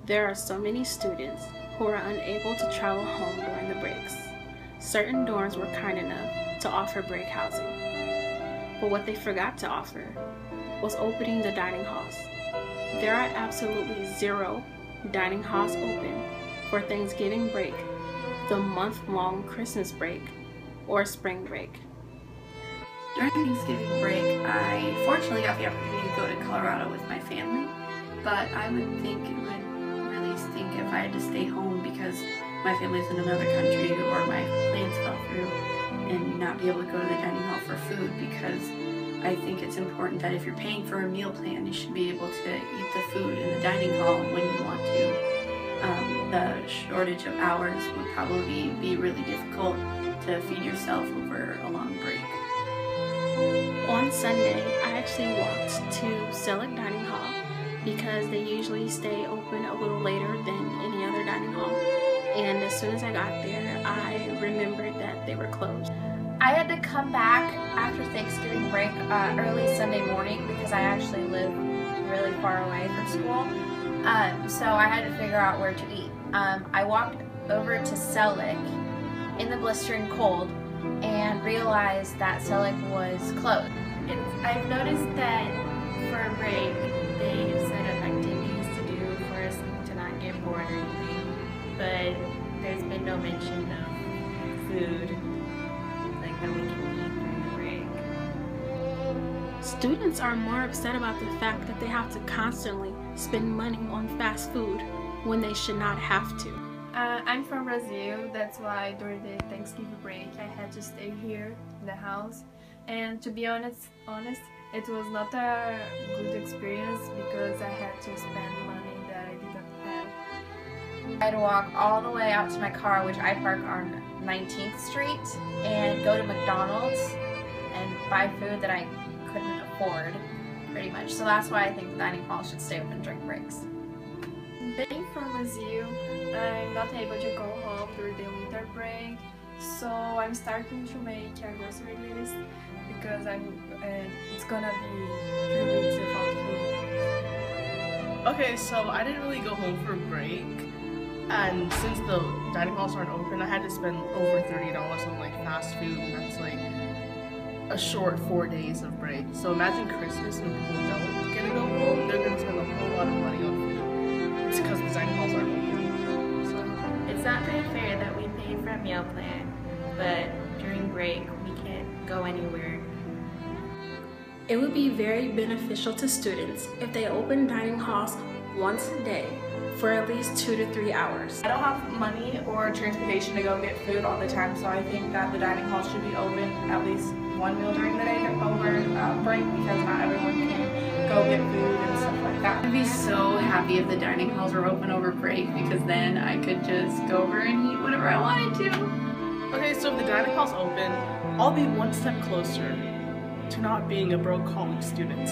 There are so many students who are unable to travel home during the breaks. Certain dorms were kind enough to offer break housing, but what they forgot to offer was opening the dining halls. There are absolutely 0 dining halls open for Thanksgiving break, the month-long Christmas break, or spring break. During Thanksgiving break, I fortunately got the opportunity to go to Colorado with my family, but I would think it would really stink if I had to stay home because my family's in another country or my plans fell through and not be able to go to the dining hall for food, because I think it's important that if you're paying for a meal plan, you should be able to eat the food in the dining hall when you want to. The shortage of hours would probably be really difficult to feed yourself over a long break. On Sunday, I actually walked to Select Dining Hall because they usually stay open a little later than any other dining hall. And as soon as I got there, I remembered that they were closed. I had to come back after Thanksgiving break early Sunday morning because I actually live really far away from school. So I had to figure out where to eat. I walked over to Select in the blistering cold and realized that Select was closed. I've noticed that for a break, they've set up activities to do for us to not get bored or anything, but there's been no mention of food, like that we can eat during the break. Students are more upset about the fact that they have to constantly spend money on fast food when they should not have to. I'm from Brazil, that's why during the Thanksgiving break I had to stay here in the house, and to be honest, it was not a good experience because I had to spend money that I didn't have. I had to walk all the way out to my car, which I park on 19th Street, and go to McDonald's and buy food that I couldn't afford, pretty much. So that's why I think the dining hall should stay open during breaks. Being from Brazil, I'm not able to go home during the winter break, so I'm starting to make a grocery list because it's gonna be 3 weeks without food. Okay, so I didn't really go home for break, and since the dining halls aren't open, I had to spend over $30 on like fast food, and that's like a short 4 days of break. So imagine Christmas when people don't get to go home, they're gonna spend a whole lot of money on food. It's because the dining halls aren't open. So it's not very fair that we pay for a meal plan, but during break we can't go anywhere. It would be very beneficial to students if they open dining halls once a day for at least 2 to 3 hours. I don't have money or transportation to go get food all the time, so I think that the dining hall should be open at least one meal during the day over break, because not everyone can go get food and stuff like that. I'd be so happy if the dining halls were open over break, because then I could just go over and eat whatever I wanted to. okay, so if the dining hall's open, I'll be one step closer to not being a broke college student.